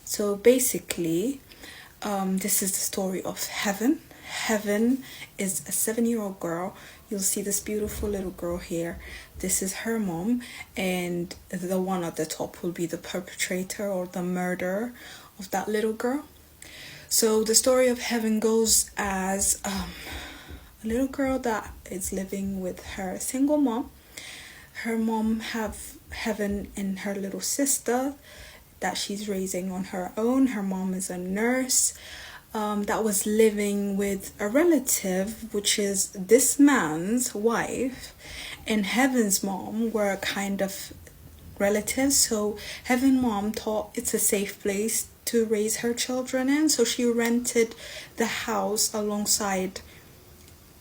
So basically, this is the story of Heaven. Heaven is a 7-year-old girl. You'll see this beautiful little girl here. This is her mom, and the one at the top will be the perpetrator or the murderer of that little girl. So the story of Heaven goes as a little girl that is living with her single mom. Her mom have Heaven and her little sister that she's raising on her own. Her mom is a nurse that was living with a relative, which is this man's wife, and Heaven's mom were kind of relatives. So Heaven's mom thought it's a safe place to raise her children in, so she rented the house alongside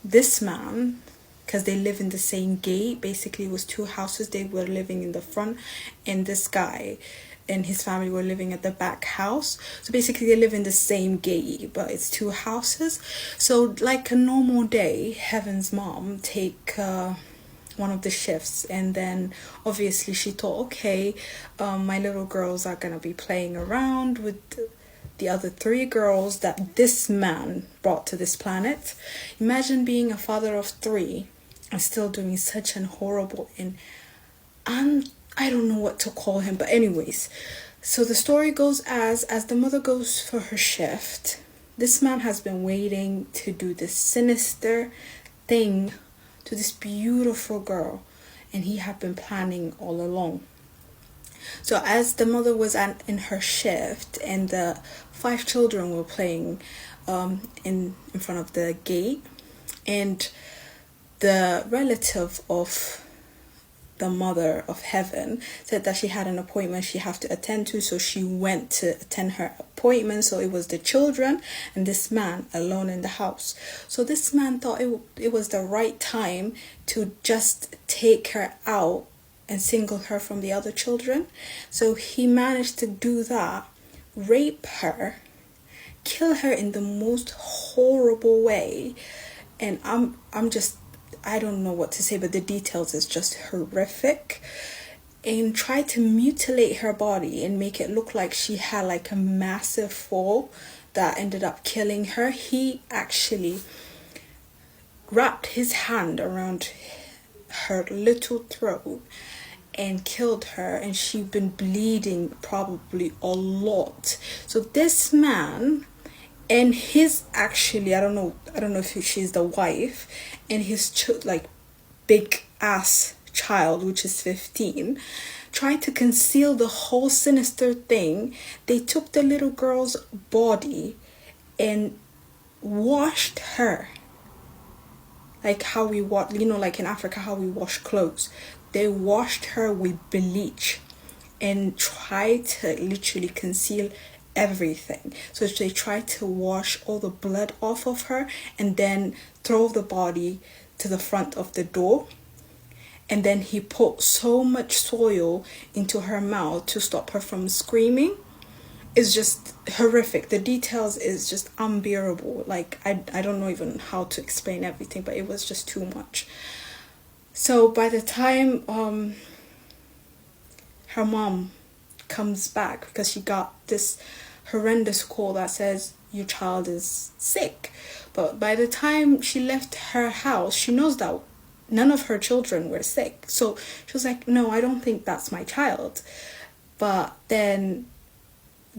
this man, because they live in the same gate. Basically, it was two houses. They were living in the front, and this guy and his family were living at the back house. So basically, they live in the same gate, but it's two houses. So like a normal day, Heaven's mom take one of the shifts, and then obviously she thought, okay, my little girls are gonna be playing around with the other 3 girls that this man brought to this planet. Imagine being a father of 3 and still doing such an horrible and I don't know what to call him, but anyways. So the story goes as the mother goes for her shift, this man has been waiting to do this sinister thing to this beautiful girl, and he had been planning all along. So as the mother was in her shift, and the 5 children were playing in front of the gate, and the relative of the mother of Heaven said that she had an appointment she had to attend to, so she went to attend her appointment. So it was the children and this man alone in the house. So this man thought it was the right time to just take her out and single her from the other children. So he managed to do that, rape her, kill her in the most horrible way. And I don't know what to say, but the details is just horrific. And try to mutilate her body and make it look like she had like a massive fall that ended up killing her. He actually wrapped his hand around her little throat and killed her, and she'd been bleeding probably a lot. So this man and his, actually I don't know if she's the wife, and his big ass child, which is 15, tried to conceal the whole sinister thing. They took the little girl's body and washed her like how we wash, like in Africa how we wash clothes. They washed her with bleach and tried to literally conceal everything. So they tried to wash all the blood off of her and then throw the body to the front of the door. And then he put so much soil into her mouth to stop her from screaming. It's just horrific. The details is just unbearable. Like I don't know even how to explain everything, but it was just too much. So by the time her mom comes back, because she got this horrendous call that says your child is sick, but by the time she left her house, she knows that none of her children were sick. So she was like, no, I don't think that's my child. But then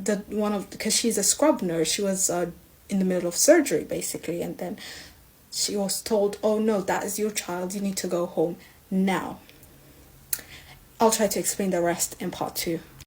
because she's a scrub nurse, she was in the middle of surgery basically, and then she was told, oh no, that is your child, you need to go home now. I'll try to explain the rest in part 2.